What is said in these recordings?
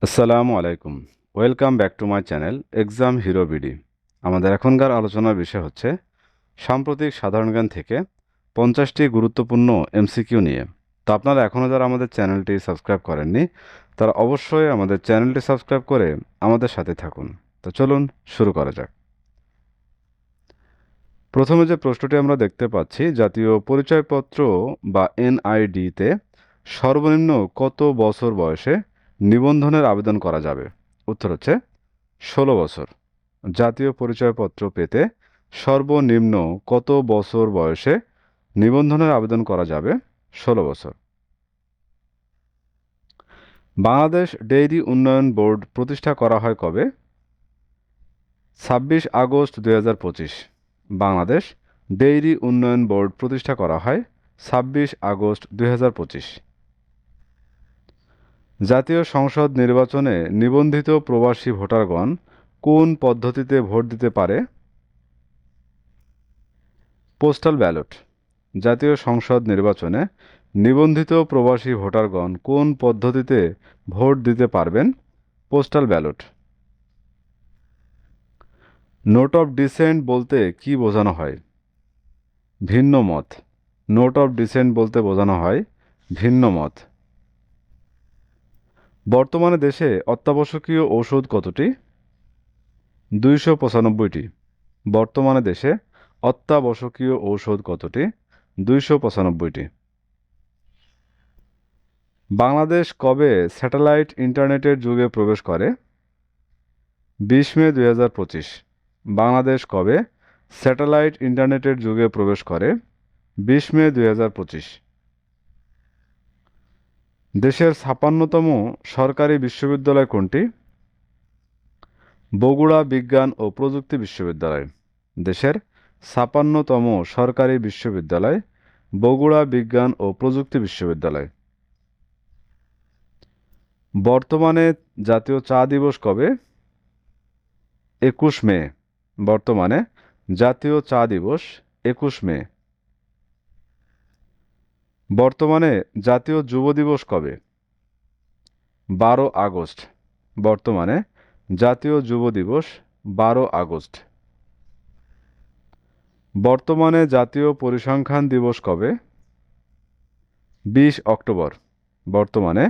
আসসালামু আলাইকুম। Welcome back to my channel exam hero BD. আমাদের এখনকার আলোচনার বিষয় হচ্ছে সাম্প্রতিক সাধারণ জ্ঞান থেকে 50টি গুরুত্বপূর্ণ এমসিকিউ নিয়ে। তো আপনারা এখনও যারা আমাদের চ্যানেলটি সাবস্ক্রাইব করেননি তারা অবশ্যই আমাদের চ্যানেলটি সাবস্ক্রাইব করে আমাদের সাথে থাকুন। তো চলুন শুরু করা যাক। প্রথমে যে প্রশ্নটি আমরা দেখতে পাচ্ছি, জাতীয় পরিচয়পত্র বা এনআইডিতে সর্বনিম্ন কত বছর বয়সে নিবন্ধনের আবেদন করা যাবে? উত্তর হচ্ছে 16 বছর। জাতীয় পরিচয়পত্র পেতে সর্বনিম্ন কত বছর বয়সে নিবন্ধনের আবেদন করা যাবে? 16 বছর। বাংলাদেশ ডেইরি উন্নয়ন বোর্ড প্রতিষ্ঠা করা হয় কবে? 26 আগস্ট 2025। বাংলাদেশ ডেইরি উন্নয়ন বোর্ড প্রতিষ্ঠা করা হয় 26 আগস্ট 2025। জাতীয় সংসদ নির্বাচনে নিবন্ধিত প্রবাসী ভোটারগণ কোন পদ্ধতিতে ভোট দিতে পারে? Postal ballot. জাতীয় সংসদ নির্বাচনে নিবন্ধিত প্রবাসী ভোটারগণ কোন পদ্ধতিতে ভোট দিতে পারবেন? Postal ballot. Note of dissent বলতে কি বোঝানো হয়? ভিন্ন মত। নোট অফ ডিসেন্ট বলতে বোঝানো হয় ভিন্ন মত। বর্তমানে দেশে অত্যাবশ্যকীয় ঔষধ কতটি? 295টি। বর্তমানে দেশে অত্যাবশ্যকীয় ঔষধ কতটি? 295টি। বাংলাদেশ কবে স্যাটেলাইট ইন্টারনেটের যুগে প্রবেশ করে? 20 মে 2025। বাংলাদেশ কবে স্যাটেলাইট ইন্টারনেটের যুগে প্রবেশ করে? 20 মে 2025। দেশের 56তম সরকারি বিশ্ববিদ্যালয় কোনটি? বগুড়া বিজ্ঞান ও প্রযুক্তি বিশ্ববিদ্যালয়। দেশের 56তম সরকারি বিশ্ববিদ্যালয় বগুড়া বিজ্ঞান ও প্রযুক্তি বিশ্ববিদ্যালয়। বর্তমানে জাতীয় চা দিবস কবে? 21 মে। বর্তমানে জাতীয় চা দিবস 21 মে। বর্তমানে জাতীয় যুব দিবস কবে? 12 আগস্ট। বর্তমানে জাতীয় যুব দিবস 12 আগস্ট। বর্তমানে জাতীয় পরিসংখ্যান দিবস কবে? 20 অক্টোবর। বর্তমানে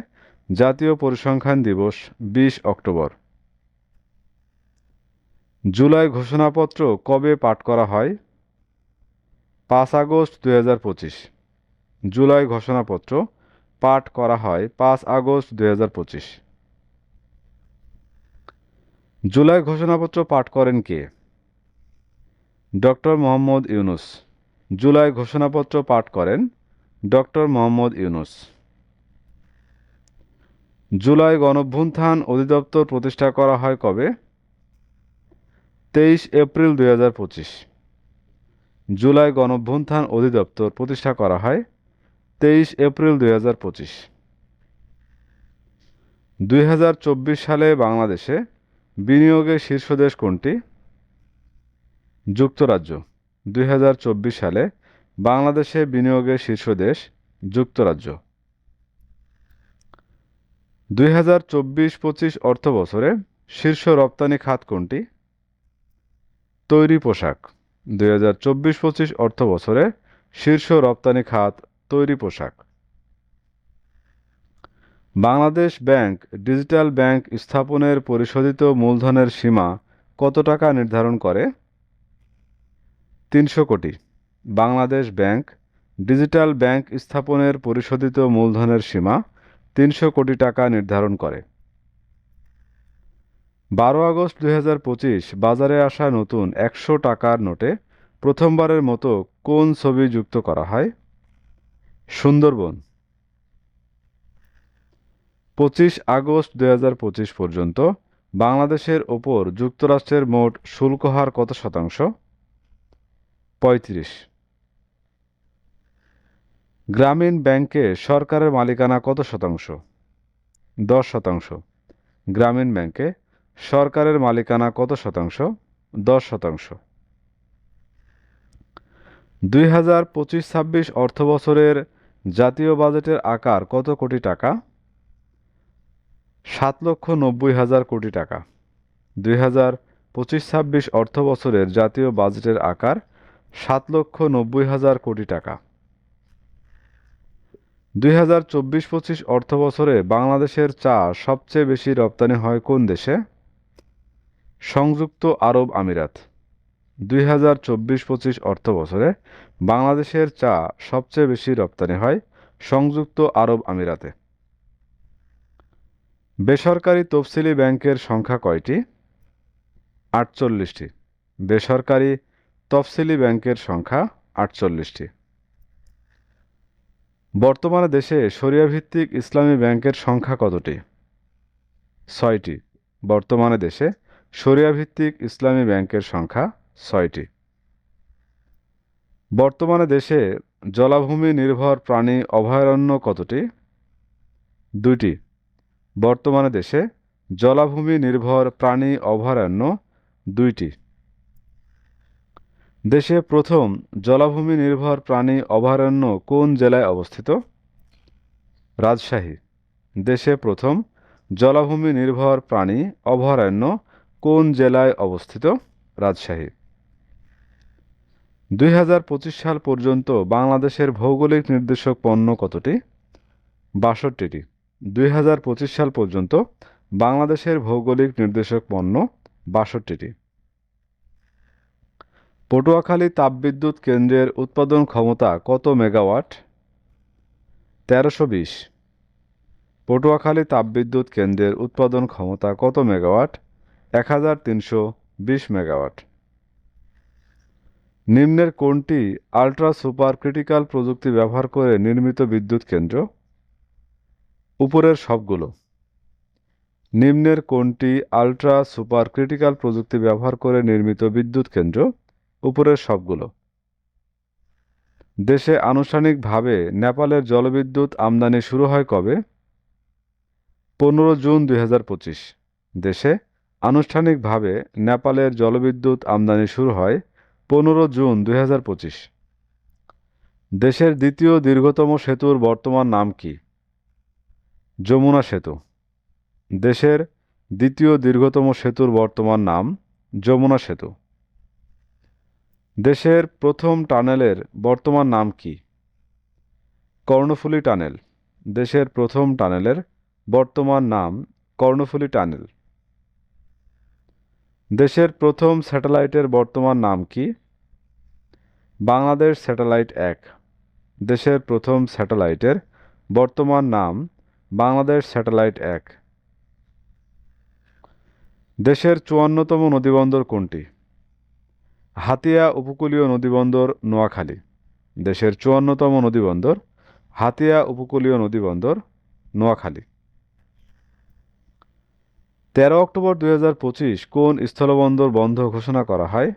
জাতীয় পরিসংখ্যান দিবস 20 অক্টোবর। জুলাই ঘোষণাপত্র কবে পাঠ করা হয়? 5 আগস্ট 2025। জুলাই ঘোষণাপত্র পাঠ করা হয় 5 আগস্ট 2025। জুলাই ঘোষণাপত্র পাঠ করেন কে? ডক্টর মোহাম্মদ ইউনূস। জুলাই ঘোষণাপত্র পাঠ করেন ডক্টর মোহাম্মদ ইউনূস। জুলাই গণঅভ্যুত্থান অধিদপ্তর প্রতিষ্ঠা করা হয় কবে? 23 এপ্রিল 2025। জুলাই গণঅভ্যুত্থান অধিদপ্তর প্রতিষ্ঠা করা হয় 23 এপ্রিল 2025। 2024 সালে বাংলাদেশে বিনিয়োগের শীর্ষ দেশ কোনটি? যুক্তরাজ্য। 2024 সালে বাংলাদেশে বিনিয়োগের শীর্ষ দেশ যুক্তরাজ্য। 2024-25 অর্থবছরে শীর্ষ রপ্তানি খাত কোনটি? তৈরি পোশাক। 2024-25 অর্থবছরে শীর্ষ রপ্তানি খাত তৈরি পোশাক। বাংলাদেশ ব্যাংক ডিজিটাল ব্যাংক স্থাপনের পরিশোধিত মূলধনের সীমা কত টাকা নির্ধারণ করে? 300 কোটি। বাংলাদেশ ব্যাংক ডিজিটাল ব্যাংক স্থাপনের পরিশোধিত মূলধনের সীমা 300 কোটি টাকা নির্ধারণ করে। 12 আগস্ট 2025 বাজারে আসা নতুন 100 টাকার নোটে প্রথমবারের মতো কোন ছবি যুক্ত করা হয়? সুন্দরবন। 25 আগস্ট 2025 পর্যন্ত বাংলাদেশের ওপর যুক্তরাষ্ট্রের মোট শুল্ক হার কত শতাংশ? 35। গ্রামীণ ব্যাংকে সরকারের মালিকানা কত শতাংশ? 10%। গ্রামীণ ব্যাংকে সরকারের মালিকানা কত শতাংশ? 10%। 2025-26 অর্থবছরের জাতীয় বাজেটের আকার কত কোটি টাকা? 7,90,000 কোটি টাকা। 2025-26 অর্থ বছরের জাতীয় বাজেটের আকার 7,90,000 কোটি টাকা। 2024-25 অর্থ বছরে বাংলাদেশের চা সবচেয়ে বেশি রপ্তানি হয় কোন দেশে? সংযুক্ত আরব আমিরাত। 2024-25 অর্থ বছরে বাংলাদেশের চা সবচেয়ে বেশি রপ্তানি হয় সংযুক্ত আরব আমিরাতে। বেসরকারি তফসিলি ব্যাংকের সংখ্যা কয়টি? 48টি। বেসরকারি তফসিলি ব্যাংকের সংখ্যা 48টি। বর্তমানে দেশে শরিয়াভিত্তিক ইসলামী ব্যাংকের সংখ্যা কতটি? 6টি। বর্তমানে দেশে শরিয়াভিত্তিক ইসলামী ব্যাংকের সংখ্যা 6টি। বর্তমানে দেশে জলাভূমি নির্ভর প্রাণী অভয়ারণ্য কতটি? 2টি। বর্তমানে দেশে জলাভূমি নির্ভর প্রাণী অভয়ারণ্য 2টি। দেশে প্রথম জলাভূমি নির্ভর প্রাণী অভয়ারণ্য কোন জেলায় অবস্থিত? রাজশাহী। দেশে প্রথম জলাভূমি নির্ভর প্রাণী অভয়ারণ্য কোন জেলায় অবস্থিত? রাজশাহী। 2025 সাল পর্যন্ত বাংলাদেশের ভৌগোলিক নির্দেশক পণ্য কতটি? 62টি। 2025 সাল পর্যন্ত বাংলাদেশের ভৌগোলিক নির্দেশক পণ্য 62টি। পটুয়াখালী তাপবিদ্যুৎ কেন্দ্রের উৎপাদন ক্ষমতা কত মেগাওয়াট? 1320। পটুয়াখালী তাপবিদ্যুৎ কেন্দ্রের উৎপাদন ক্ষমতা কত মেগাওয়াট? 1320 মেগাওয়াট। নিম্নের কোনটি আল্ট্রা সুপার ক্রিটিক্যাল প্রযুক্তি ব্যবহার করে নির্মিত বিদ্যুৎ কেন্দ্র? উপরের সবগুলো। নিম্নের কোনটি আল্ট্রা সুপার ক্রিটিক্যাল প্রযুক্তি ব্যবহার করে নির্মিত বিদ্যুৎ কেন্দ্র? উপরের সবগুলো। দেশে আনুষ্ঠানিকভাবে নেপালের জলবিদ্যুৎ আমদানি শুরু হয় কবে? 15 জুন 2025। দেশে আনুষ্ঠানিকভাবে নেপালের জলবিদ্যুৎ আমদানি শুরু হয় 15 জুন 2025। দেশের দ্বিতীয় দীর্ঘতম সেতুর বর্তমান নাম কি? যমুনা সেতু। দেশের দ্বিতীয় দীর্ঘতম সেতুর বর্তমান নাম যমুনা সেতু। দেশের প্রথম টানেলের বর্তমান নাম কি? কর্ণফুলী টানেল। দেশের প্রথম টানেলের বর্তমান নাম কর্ণফুলী টানেল। দেশের প্রথম স্যাটেলাইটের বর্তমান নাম কি? বাংলাদেশ স্যাটেলাইট 1। দেশের প্রথম স্যাটেলাইটের বর্তমান নাম বাংলাদেশ স্যাটেলাইট 1। দেশের 54তম নদীবন্দর কোনটি? হাতিয়া উপকূলীয় নদীবন্দর নোয়াখালী। দেশের 54তম নদীবন্দর হাতিয়া উপকূলীয় নদীবন্দর নোয়াখালী। 13 অক্টোবর 2025 কোন স্থলবন্দর বন্ধ ঘোষণা করা হয়?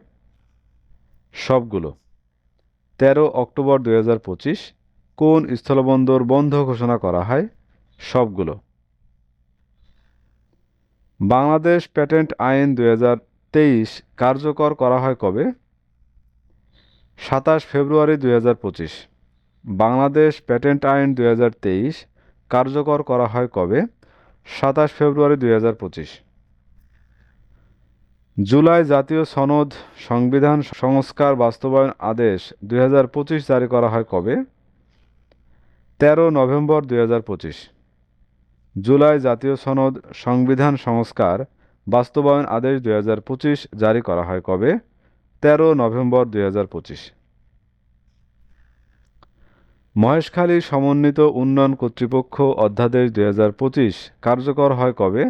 সবগুলো। 13 অক্টোবর 2025 কোন স্থলবন্দর বন্ধ ঘোষণা করা হয়? সবগুলো। বাংলাদেশ প্যাটেন্ট আইন 2023 কার্যকর করা হয় কবে? 27 ফেব্রুয়ারি 2025। বাংলাদেশ প্যাটেন্ট আইন 2023 কার্যকর করা হয় কবে? 27 ফেব্রুয়ারি 2025। জুলাই জাতীয় সনদ সংবিধান সংস্কার বাস্তবায়ন আদেশ 2025 জারি করা হয় কবে? 13 নভেম্বর 2025। জুলাই জাতীয় সনদ সংবিধান সংস্কার বাস্তবায়ন আদেশ 2025 জারি করা হয় কবে? 13 নভেম্বর 2025। মহেশখালী সমন্বিত উন্নয়ন কর্তৃপক্ষ অধ্যাদেশ 2025 কার্যকর হয় কবে?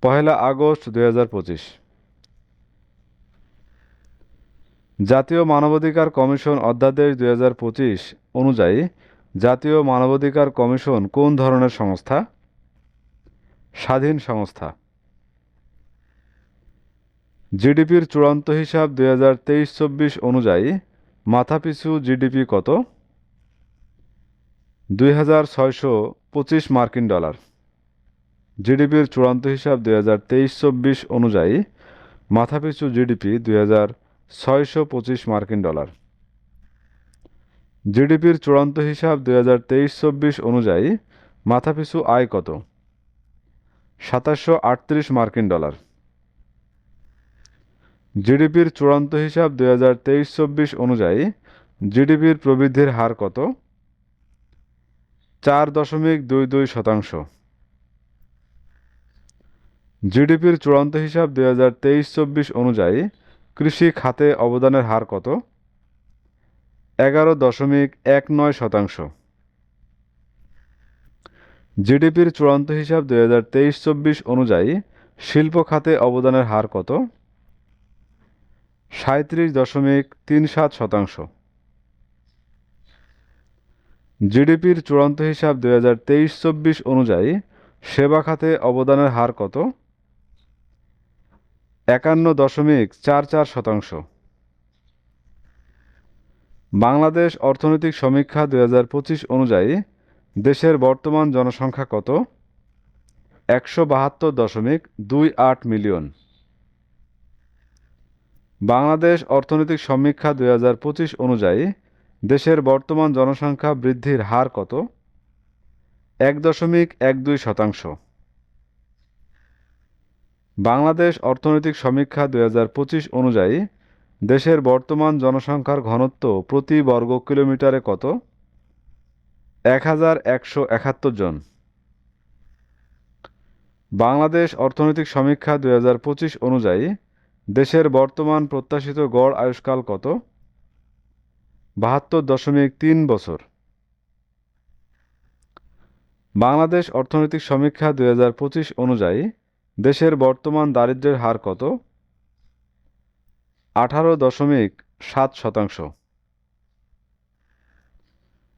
1 আগস্ট 2025। জাতীয় মানবাধিকার কমিশন অধ্যাদেশ 2025 অনুযায়ী জাতীয় মানবাধিকার কমিশন কোন ধরনের সংস্থা? স্বাধীন সংস্থা। জিডিপির চূড়ান্ত হিসাব 2023-24 অনুযায়ী মাথাপিছু জিডিপি কত? $2,625। জিডিপির চূড়ান্ত হিসাব 2023-24 অনুযায়ী মাথাপিছু জিডিপি $2,625। জিডিপির চূড়ান্ত হিসাব 2023-24 অনুযায়ী মাথাপিছু আয় কত? 2738 মার্কিন ডলার। জিডিপির চূড়ান্ত হিসাব 2023-24 অনুযায়ী জিডিপির প্রবৃদ্ধির হার কত? 4.22%। জিডিপির চূড়ান্ত হিসাব 2023-24 অনুযায়ী কৃষি খাতে অবদানের হার কত? 11.19%। জিডিপির চূড়ান্ত হিসাব 2023-24 অনুযায়ী শিল্প খাতে অবদানের হার কত? 37.37%। জিডিপির চূড়ান্ত হিসাব 2023-24 অনুযায়ী সেবা খাতে অবদানের হার কত? 51.44%। বাংলাদেশ অর্থনৈতিক সমীক্ষা 2025 অনুযায়ী দেশের বর্তমান জনসংখ্যা কত? 172.28 মিলিয়ন। বাংলাদেশ অর্থনৈতিক সমীক্ষা 2025 অনুযায়ী দেশের বর্তমান জনসংখ্যা বৃদ্ধির হার কত? 1.12%। বাংলাদেশ অর্থনৈতিক সমীক্ষা 2025 অনুযায়ী দেশের বর্তমান জনসংখ্যার ঘনত্ব প্রতি বর্গ কিলোমিটারে কত? 1171 জন। বাংলাদেশ অর্থনৈতিক সমীক্ষা 2025 অনুযায়ী দেশের বর্তমান প্রত্যাশিত গড় আয়ুষ্কাল কত? 72.3 বছর। বাংলাদেশ অর্থনৈতিক সমীক্ষা 2025 অনুযায়ী দেশের বর্তমান দারিদ্র্যের হার কত? 18.7%।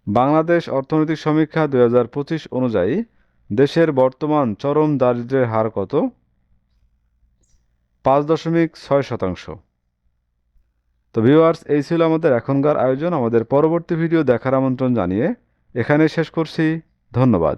বাংলাদেশ অর্থনৈতিক সমীক্ষা 2025 অনুযায়ী দেশের বর্তমান চরম দারিদ্র্যের হার কত? 5.6%। তো ভিউয়ার্স, এই ছিল আমাদের এখনকার আয়োজন। আমাদের পরবর্তী ভিডিও দেখার আমন্ত্রণ জানিয়ে এখানে শেষ করছি। ধন্যবাদ।